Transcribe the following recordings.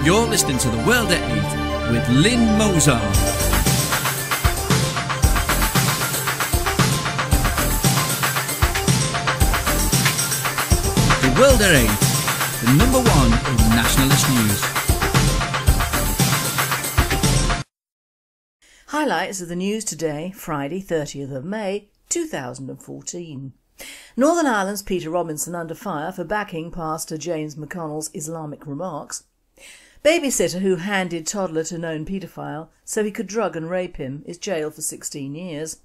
You're listening to The World at 8 with Lynn Mozart. The World at 8, the number one in nationalist news. Highlights of the news today, Friday 30th of May 2014. Northern Ireland's Peter Robinson under fire for backing Pastor James McConnell's Islamic remarks. Babysitter who handed toddler to known paedophile so he could drug and rape him is jailed for 16 years.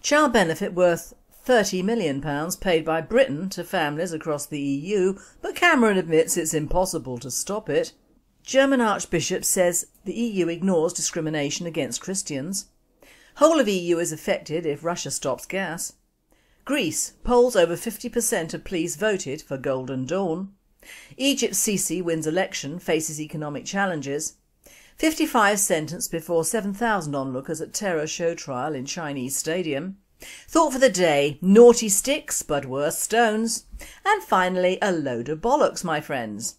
Child benefit worth £30 million paid by Britain to families across the EU, but Cameron admits it's impossible to stop it. German Archbishop says the EU ignores discrimination against Christians. Whole of EU is affected if Russia stops gas. Greece polls over 50% of police voted for Golden Dawn. Egypt's Sisi wins election, faces economic challenges. 55 sentenced before 7,000 onlookers at terror show trial in Chinese stadium. Thought for the day, naughty sticks but worse stones. And finally, a load of bollocks, my friends.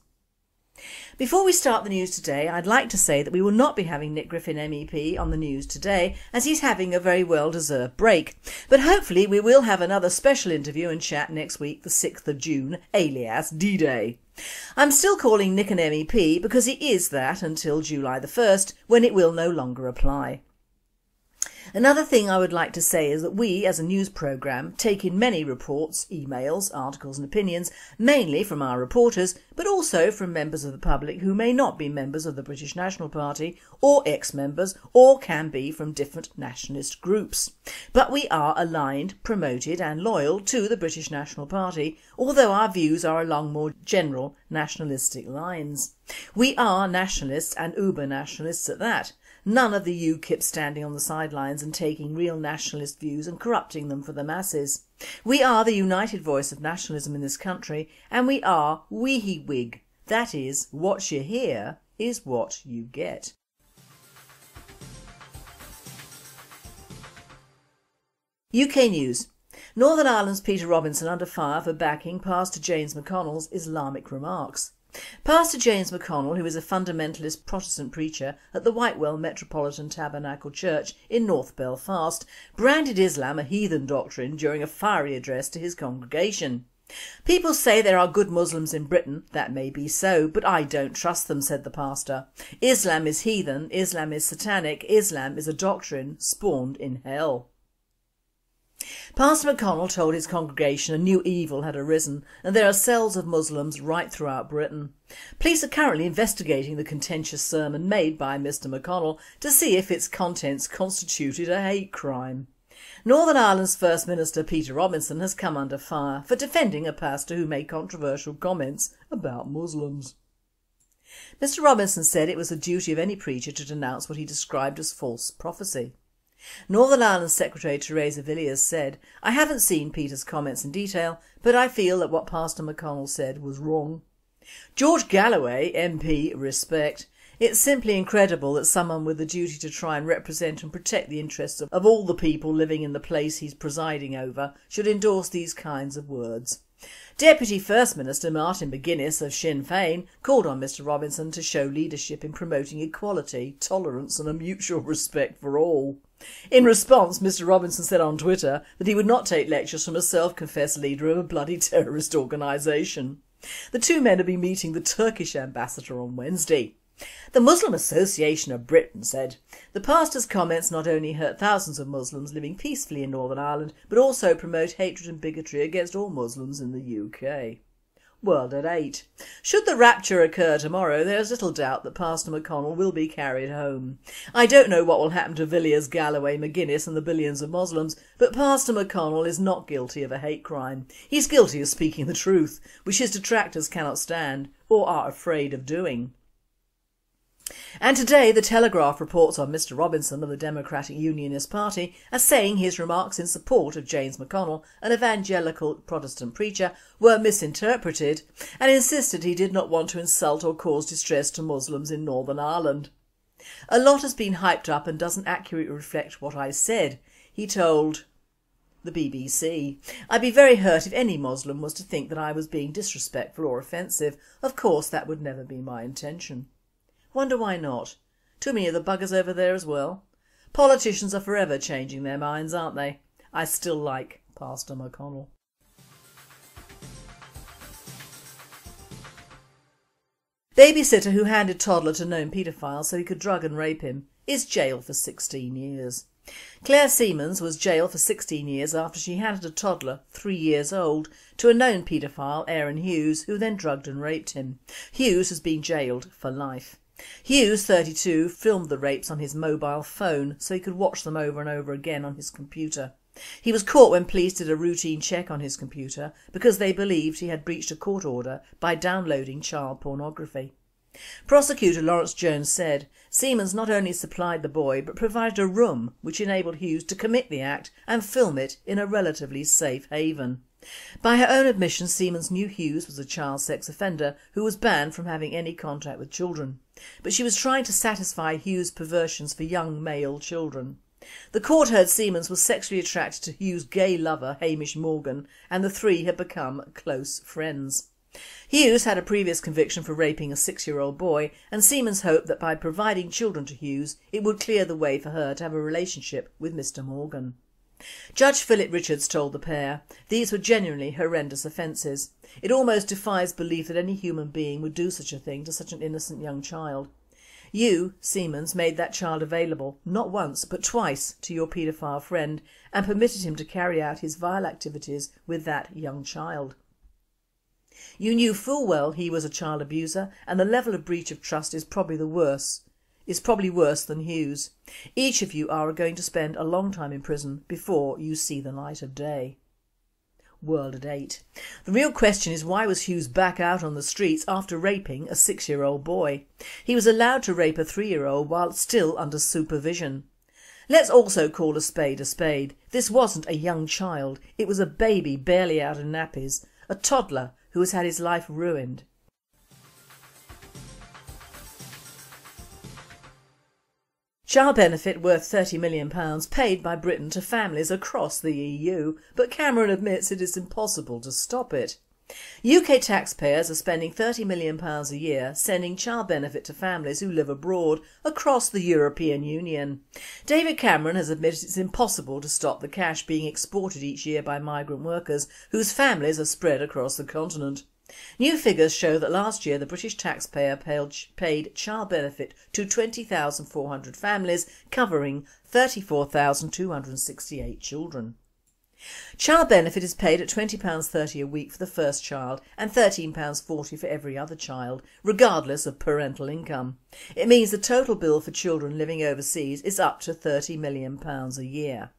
Before we start the news today, I'd like to say that we will not be having Nick Griffin MEP on the news today as he's having a very well deserved break. But hopefully we will have another special interview and chat next week, the 6th of June, alias D-Day. I'm still calling Nick an MEP because he is that until July the 1st, when it will no longer apply. Another thing I would like to say is that we, as a news programme, take in many reports, emails, articles and opinions, mainly from our reporters, but also from members of the public who may not be members of the British National Party or ex-members, or can be from different nationalist groups. But we are aligned, promoted and loyal to the British National Party, although our views are along more general nationalistic lines. We are nationalists and uber-nationalists at that. None of the UKIP standing on the sidelines and taking real nationalist views and corrupting them for the masses. We are the united voice of nationalism in this country, and we are WeHe-Wig. That is, what you hear is what you get. UK news. Northern Ireland's Peter Robinson under fire for backing Pastor James McConnell's Islamic remarks. Pastor James McConnell, who is a fundamentalist Protestant preacher at the Whitewell Metropolitan Tabernacle Church in North Belfast, branded Islam a heathen doctrine during a fiery address to his congregation. People say there are good Muslims in Britain. That may be so, but I don't trust them, said the pastor. Islam is heathen, Islam is satanic, Islam is a doctrine spawned in hell. Pastor McConnell told his congregation a new evil had arisen and there are cells of Muslims right throughout Britain. Police are currently investigating the contentious sermon made by Mr McConnell to see if its contents constituted a hate crime. Northern Ireland's First Minister Peter Robinson has come under fire for defending a pastor who made controversial comments about Muslims. Mr Robinson said it was the duty of any preacher to denounce what he described as false prophecy. Northern Ireland's Secretary Theresa Villiers said, "I haven't seen Peter's comments in detail, but I feel that what Pastor McConnell said was wrong." George Galloway, MP, respect. It's simply incredible that someone with the duty to try and represent and protect the interests of all the people living in the place he's presiding over should endorse these kinds of words. Deputy First Minister Martin McGuinness of Sinn Féin called on Mr Robinson to show leadership in promoting equality, tolerance and a mutual respect for all. In response, Mr Robinson said on Twitter that he would not take lectures from a self-confessed leader of a bloody terrorist organisation. The two men will be meeting the Turkish ambassador on Wednesday. The Muslim Association of Britain said, "The pastor's comments not only hurt thousands of Muslims living peacefully in Northern Ireland, but also promote hatred and bigotry against all Muslims in the UK." World at 8. Should the rapture occur tomorrow, there is little doubt that Pastor McConnell will be carried home. I don't know what will happen to Villiers, Galloway, McGuinness and the billions of Muslims, but Pastor McConnell is not guilty of a hate crime. He's guilty of speaking the truth, which his detractors cannot stand or are afraid of doing. And today the Telegraph reports on Mr Robinson of the Democratic Unionist Party as saying his remarks in support of James McConnell, an evangelical Protestant preacher, were misinterpreted and insisted he did not want to insult or cause distress to Muslims in Northern Ireland. "A lot has been hyped up and doesn't accurately reflect what I said," he told the BBC. "I'd be very hurt if any Muslim was to think that I was being disrespectful or offensive. Of course that would never be my intention." Wonder why not? Too many of the buggers over there as well. Politicians are forever changing their minds, aren't they? I still like Pastor McConnell. Babysitter who handed toddler to known paedophile so he could drug and rape him is jailed for 16 years. Claire Siemens was jailed for 16 years after she handed a toddler, 3 years old, to a known paedophile, Aaron Hughes, who then drugged and raped him. Hughes has been jailed for life. Hughes, 32, filmed the rapes on his mobile phone so he could watch them over and over again on his computer. He was caught when police did a routine check on his computer because they believed he had breached a court order by downloading child pornography. Prosecutor Lawrence Jones said Siemens not only supplied the boy but provided a room which enabled Hughes to commit the act and film it in a relatively safe haven. By her own admission, Siemens knew Hughes was a child sex offender who was banned from having any contact with children. But she was trying to satisfy Hughes' perversions for young male children. The court heard Siemens was sexually attracted to Hughes' gay lover Hamish Morgan, and the three had become close friends. Hughes had a previous conviction for raping a 6-year-old boy, and Siemens hoped that by providing children to Hughes it would clear the way for her to have a relationship with Mr Morgan. Judge Philip Richards told the pair these were genuinely horrendous offences. It almost defies belief that any human being would do such a thing to such an innocent young child. You, Siemens, made that child available, not once but twice, to your paedophile friend and permitted him to carry out his vile activities with that young child. You knew full well he was a child abuser, and the level of breach of trust is probably worse than Hughes. Each of you are going to spend a long time in prison before you see the light of day. World at 8. The real question is, why was Hughes back out on the streets after raping a 6-year-old boy? He was allowed to rape a 3-year-old while still under supervision. Let's also call a spade a spade. This wasn't a young child, it was a baby barely out of nappies, a toddler who has had his life ruined. Child benefit worth £30 million paid by Britain to families across the EU, but Cameron admits it is impossible to stop it. UK taxpayers are spending £30 million a year sending child benefit to families who live abroad across the European Union. David Cameron has admitted it's impossible to stop the cash being exported each year by migrant workers whose families are spread across the continent. New figures show that last year the British taxpayer paid child benefit to 20,400 families, covering 34,268 children. Child benefit is paid at £20.30 a week for the first child and £13.40 for every other child, regardless of parental income. It means the total bill for children living overseas is up to £30 million a year.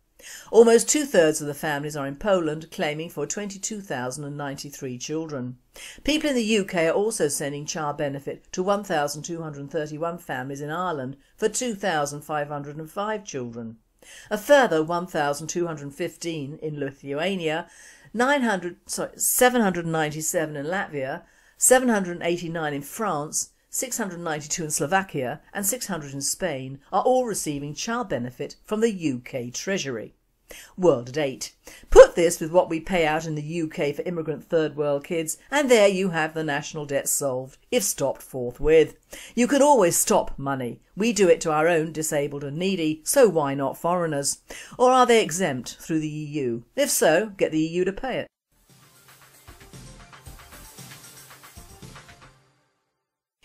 Almost 2/3 of the families are in Poland, claiming for 22,093 children. People in the UK are also sending child benefit to 1,231 families in Ireland for 2,505 children. A further 1,215 in Lithuania, 797 in Latvia, 789 in France, 692 in Slovakia and 600 in Spain are all receiving child benefit from the UK Treasury. World at 8. Put this with what we pay out in the UK for immigrant third world kids and there you have the national debt solved, if stopped forthwith. You can always stop money. We do it to our own disabled and needy, so why not foreigners? Or are they exempt through the EU? If so, get the EU to pay it.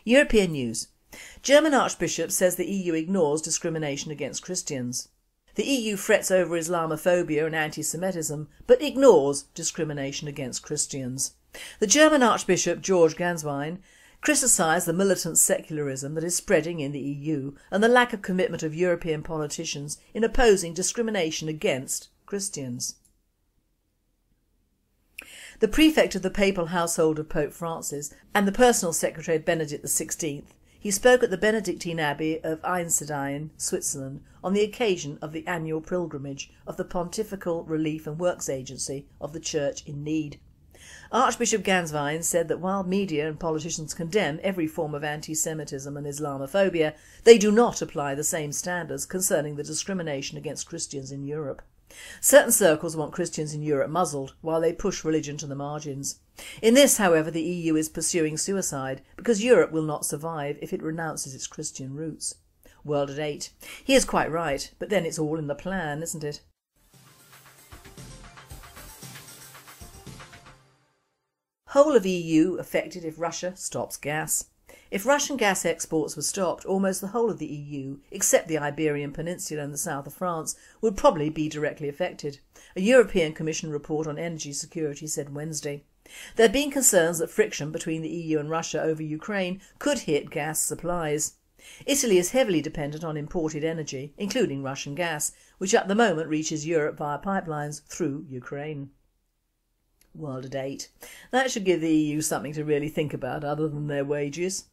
European news. German Archbishop says the EU ignores discrimination against Christians. The EU frets over Islamophobia and anti-Semitism, but ignores discrimination against Christians. The German Archbishop George Ganswein criticised the militant secularism that is spreading in the EU and the lack of commitment of European politicians in opposing discrimination against Christians. The prefect of the papal household of Pope Francis and the personal secretary of Benedict XVI, he spoke at the Benedictine Abbey of Einsiedeln, Switzerland, on the occasion of the annual pilgrimage of the Pontifical Relief and Works Agency of the Church in Need. Archbishop Ganswein said that while media and politicians condemn every form of anti-Semitism and Islamophobia, they do not apply the same standards concerning the discrimination against Christians in Europe. Certain circles want Christians in Europe muzzled while they push religion to the margins. In this, however, the EU is pursuing suicide because Europe will not survive if it renounces its Christian roots. World at 8. He is quite right, but then it's all in the plan, isn't it? Whole of EU affected if Russia stops gas. If Russian gas exports were stopped, almost the whole of the EU, except the Iberian Peninsula and the south of France, would probably be directly affected, a European Commission report on energy security said Wednesday. There have been concerns that friction between the EU and Russia over Ukraine could hit gas supplies. Italy is heavily dependent on imported energy, including Russian gas, which at the moment reaches Europe via pipelines through Ukraine. World at 8. That should give the EU something to really think about other than their wages.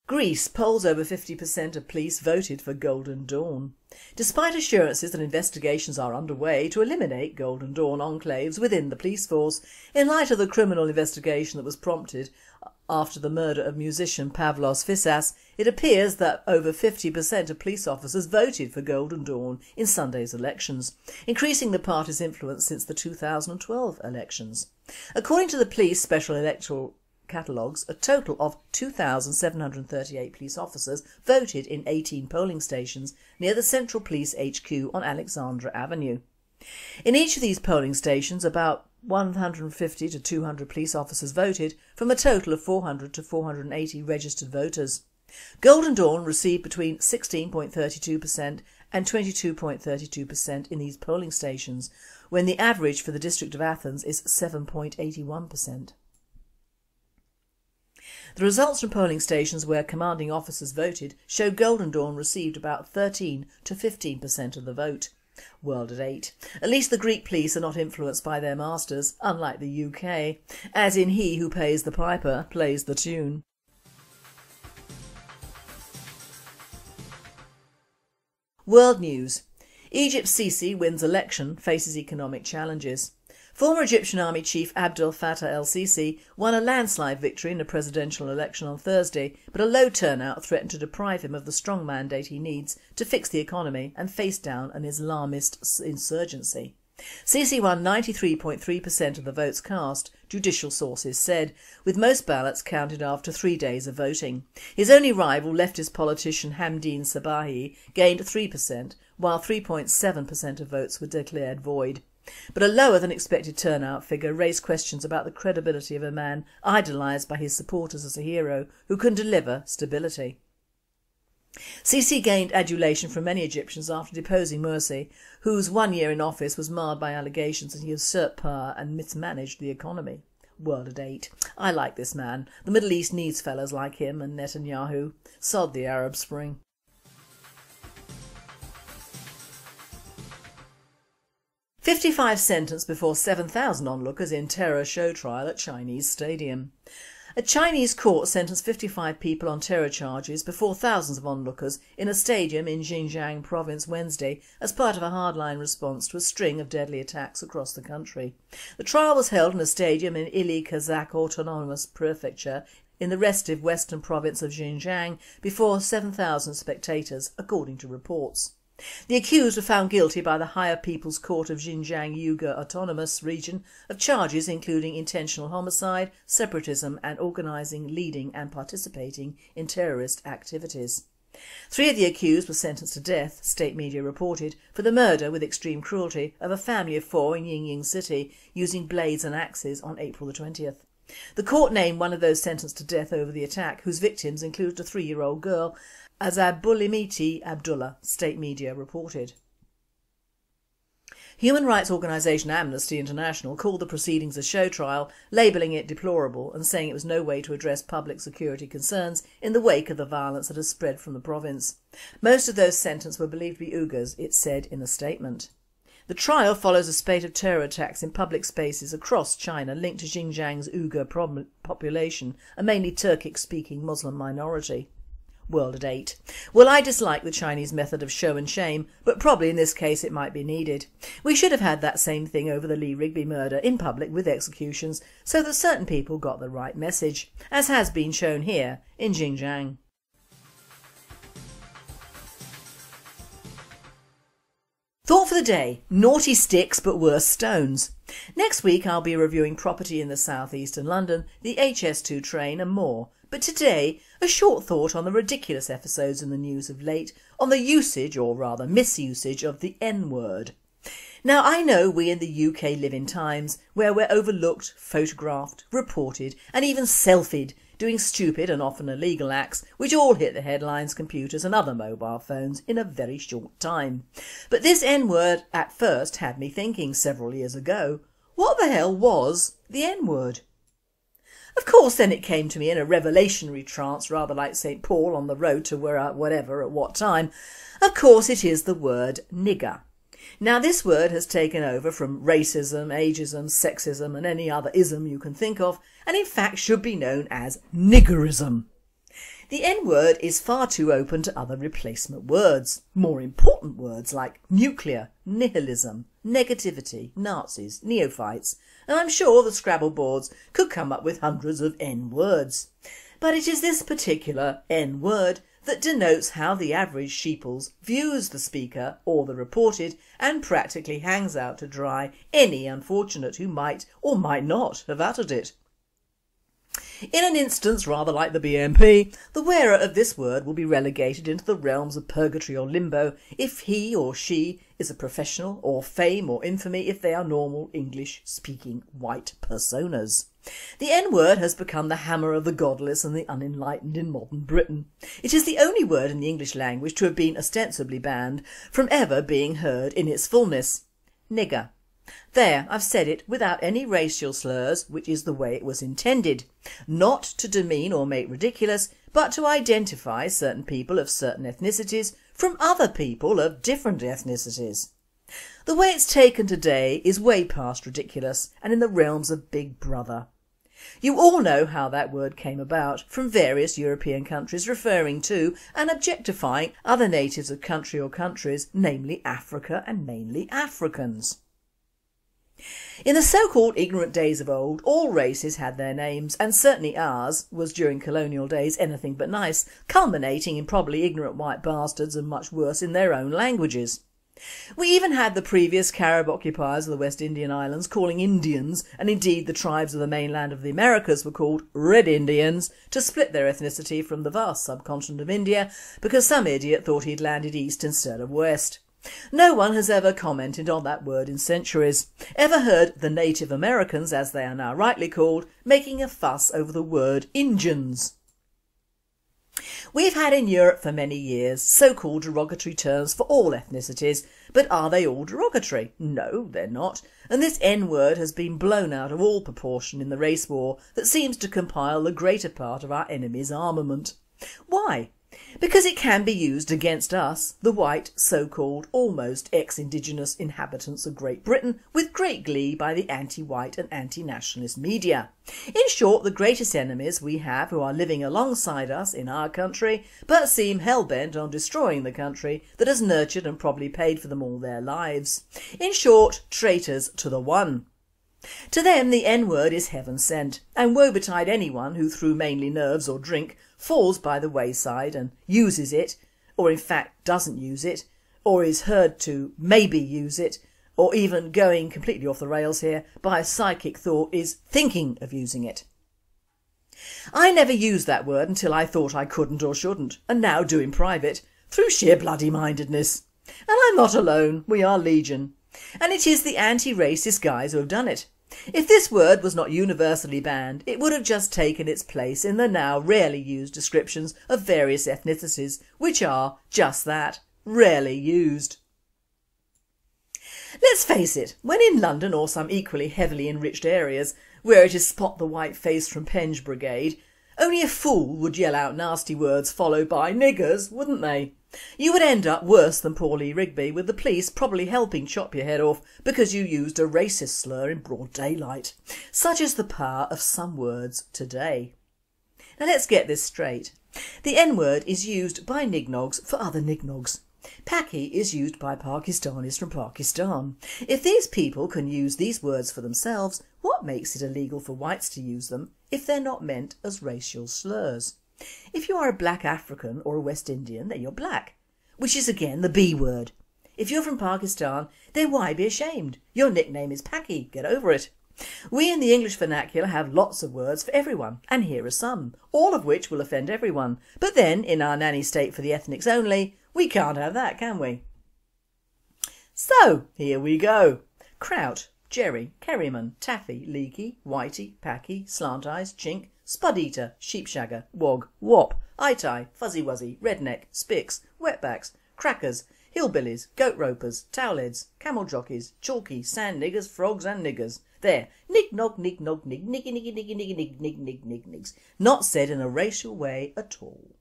Greece polls over 50% of police voted for Golden Dawn. Despite assurances that investigations are underway to eliminate Golden Dawn enclaves within the police force, in light of the criminal investigation that was prompted after the murder of musician Pavlos Fyssas, it appears that over 50% of police officers voted for Golden Dawn in Sunday's elections, increasing the party's influence since the 2012 elections. According to the police special electoral catalogues, a total of 2,738 police officers voted in 18 polling stations near the Central Police HQ on Alexandra Avenue. In each of these polling stations, about 150 to 200 police officers voted from a total of 400 to 480 registered voters. Golden Dawn received between 16.32% and 22.32% in these polling stations, when the average for the District of Athens is 7.81%. The results from polling stations where commanding officers voted show Golden Dawn received about 13 to 15% of the vote. World at 8. At least the Greek police are not influenced by their masters, unlike the UK, as in he who pays the piper plays the tune. World News. Egypt's Sisi wins election, faces economic challenges. Former Egyptian Army Chief Abdel Fattah al-Sisi won a landslide victory in the presidential election on Thursday, but a low turnout threatened to deprive him of the strong mandate he needs to fix the economy and face down an Islamist insurgency. Sisi won 93.3% of the votes cast, judicial sources said, with most ballots counted after 3 days of voting. His only rival, leftist politician Hamdeen Sabahi, gained 3%, while 3.7% of votes were declared void. But a lower than expected turnout figure raised questions about the credibility of a man idolised by his supporters as a hero who can deliver stability. Sisi gained adulation from many Egyptians after deposing Morsi, whose 1 year in office was marred by allegations that he usurped power and mismanaged the economy. World at 8. I like this man. The Middle East needs fellas like him and Netanyahu. Sod the Arab Spring. "55 sentenced before 7,000 onlookers in terror show trial at Chinese stadium." A Chinese court sentenced 55 people on terror charges before thousands of onlookers in a stadium in Xinjiang province Wednesday as part of a hardline response to a string of deadly attacks across the country. The trial was held in a stadium in Ili Kazakh Autonomous Prefecture in the restive western province of Xinjiang before 7,000 spectators, according to reports. The accused were found guilty by the Higher People's Court of Xinjiang Uyghur Autonomous Region of charges including intentional homicide, separatism and organising, leading and participating in terrorist activities. 3 of the accused were sentenced to death, state media reported, for the murder with extreme cruelty of a family of 4 in Yingying City using blades and axes on April the 20th. The court named one of those sentenced to death over the attack, whose victims included a 3-year-old girl, as Abulimiti Abdullah, state media reported. Human rights organisation Amnesty International called the proceedings a show trial, labelling it deplorable and saying it was no way to address public security concerns in the wake of the violence that has spread from the province. Most of those sentenced were believed to be Uyghurs, it said in a statement. The trial follows a spate of terror attacks in public spaces across China linked to Xinjiang's Uyghur population, a mainly Turkic-speaking Muslim minority. World at 8. Well, I dislike the Chinese method of show and shame, but probably in this case it might be needed. We should have had that same thing over the Lee Rigby murder in public with executions so that certain people got the right message, as has been shown here in Xinjiang. Thought for the day, naughty sticks but worse stones. Next week I'll be reviewing property in the southeastern London, the HS2 train and more. But today, a short thought on the ridiculous episodes in the news of late on the usage, or rather misusage, of the N-word. Now I know we in the UK live in times where we're overlooked, photographed, reported and even selfied doing stupid and often illegal acts which all hit the headlines, computers and other mobile phones in a very short time. But this N-word at first had me thinking several years ago, what the hell was the N-word? Of course then it came to me in a revelationary trance, rather like St Paul on the road to whatever at what time. Of course it is the word nigger. Now this word has taken over from racism, ageism, sexism and any other ism you can think of, and in fact should be known as niggerism. The N-word is far too open to other replacement words, more important words like nuclear, nihilism, negativity, Nazis, Neophites, and I'm sure the Scrabble boards could come up with hundreds of N-words. But it is this particular N-word that denotes how the average sheeples views the speaker or the reported and practically hangs out to dry any unfortunate who might or might not have uttered it. In an instance rather like the BMP, the wearer of this word will be relegated into the realms of purgatory or limbo if he or she is a professional, or fame or infamy if they are normal English-speaking white personas. The N-word has become the hammer of the godless and the unenlightened in modern Britain. It is the only word in the English language to have been ostensibly banned from ever being heard in its fullness. Nigger. There, I've said it without any racial slurs, which is the way it was intended. Not to demean or make ridiculous, but to identify certain people of certain ethnicities from other people of different ethnicities. The way it's taken today is way past ridiculous and in the realms of Big Brother. You all know how that word came about, from various European countries referring to and objectifying other natives of country or countries, namely Africa and mainly Africans. In the so-called ignorant days of old, all races had their names, and certainly ours was during colonial days anything but nice, culminating in probably ignorant white bastards and much worse in their own languages. We even had the previous Carib occupiers of the West Indian Islands calling Indians, and indeed the tribes of the mainland of the Americas were called Red Indians, to split their ethnicity from the vast subcontinent of India because some idiot thought he'd landed east instead of west. No one has ever commented on that word in centuries, ever heard the Native Americans, as they are now rightly called, making a fuss over the word Injuns. We've had in Europe for many years so-called derogatory terms for all ethnicities, but are they all derogatory? No, they're not, and this N-word has been blown out of all proportion in the race war that seems to compile the greater part of our enemy's armament. Why? Because it can be used against us, the white, so-called, almost ex-indigenous inhabitants of Great Britain, with great glee by the anti-white and anti-nationalist media. In short, the greatest enemies we have who are living alongside us in our country, but seem hell-bent on destroying the country that has nurtured and probably paid for them all their lives. In short, traitors to the one. To them the N-word is heaven sent, and woe betide anyone who through mainly nerves or drink falls by the wayside and uses it, or in fact doesn't use it, or is heard to maybe use it, or even going completely off the rails here by a psychic thought is thinking of using it. I never used that word until I thought I couldn't or shouldn't, and now do in private, through sheer bloody mindedness. And I'm not alone, we are legion. And it is the anti-racist guys who have done it. If this word was not universally banned, it would have just taken its place in the now rarely used descriptions of various ethnicities, which are just that, rarely used. Let's face it, when in London or some equally heavily enriched areas, where it is spot the white face from Penge Brigade, only a fool would yell out nasty words followed by niggers, wouldn't they? You would end up worse than poor Lee Rigby, with the police probably helping chop your head off because you used a racist slur in broad daylight. Such is the power of some words today. Now let's get this straight. The N-word is used by nignogs for other nignogs. Paki is used by Pakistanis from Pakistan. If these people can use these words for themselves, what makes it illegal for whites to use them if they're not meant as racial slurs? If you are a black African or a West Indian, then you're black, which is again the B word. If you're from Pakistan, then why be ashamed? Your nickname is Paki, get over it. We in the English vernacular have lots of words for everyone, and here are some, all of which will offend everyone. But then, in our nanny state for the ethnics only, we can't have that, can we? So, here we go. Kraut, Jerry, Kerryman, Taffy, Leaky, Whitey, Packy, Slant Eyes, Chink, Spud Eater, Sheepshagger, Wog, Wop, Eye-Tie, Fuzzy Wuzzy, Redneck, Spicks, Wetbacks, Crackers, Hillbillies, Goat Ropers, Towelheads, Camel Jockeys, Chalky, Sand Niggers, Frogs and Niggers. There, nick nog nick nog nick nicky nicky nicky nicky nick nick nick nick nicks. Not said in a racial way at all.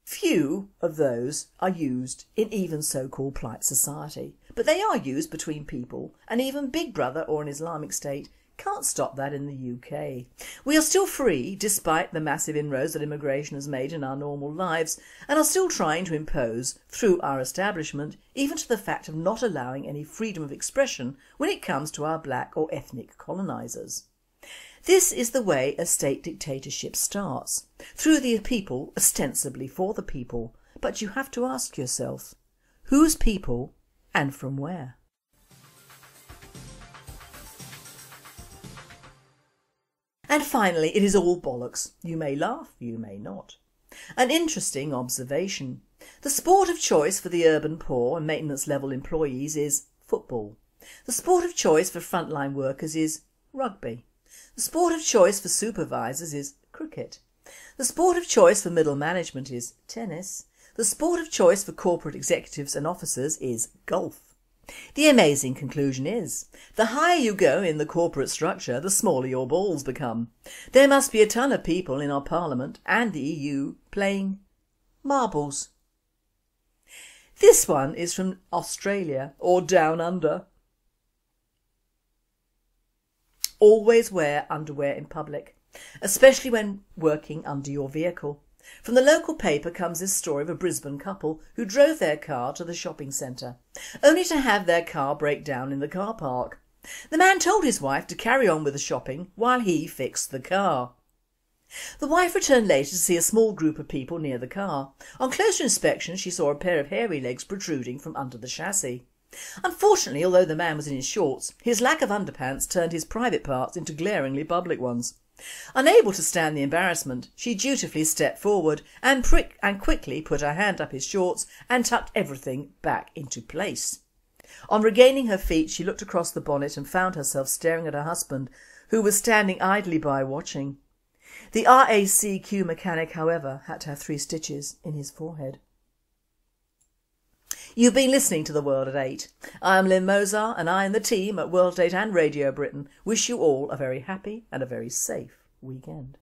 Few of those are used in even so-called polite society, but they are used between people, and even Big Brother or an Islamic State can't stop that in the UK. We are still free despite the massive inroads that immigration has made in our normal lives, and are still trying to impose, through our establishment, even to the fact of not allowing any freedom of expression when it comes to our black or ethnic colonisers. This is the way a state dictatorship starts, through the people, ostensibly for the people, but you have to ask yourself, whose people and from where? And finally, it is all bollocks. You may laugh, you may not. An interesting observation. The sport of choice for the urban poor and maintenance level employees is football. The sport of choice for frontline workers is rugby. The sport of choice for supervisors is cricket. The sport of choice for middle management is tennis. The sport of choice for corporate executives and officers is golf. The amazing conclusion is, the higher you go in the corporate structure, the smaller your balls become. There must be a ton of people in our parliament and the EU playing marbles. This one is from Australia, or down under. Always wear underwear in public, especially when working under your vehicle. From the local paper comes this story of a Brisbane couple who drove their car to the shopping centre, only to have their car break down in the car park. The man told his wife to carry on with the shopping while he fixed the car. The wife returned later to see a small group of people near the car. On closer inspection she saw a pair of hairy legs protruding from under the chassis. Unfortunately, although the man was in his shorts, his lack of underpants turned his private parts into glaringly public ones. Unable to stand the embarrassment, she dutifully stepped forward and quickly put her hand up his shorts and tucked everything back into place. On regaining her feet, she looked across the bonnet and found herself staring at her husband, who was standing idly by watching. The RACQ mechanic, however, had to have 3 stitches in his forehead. You've been listening to The World at 8. I am Lynn Mozart, and I and the team at World at 8 and Radio Britain wish you all a very happy and a very safe weekend.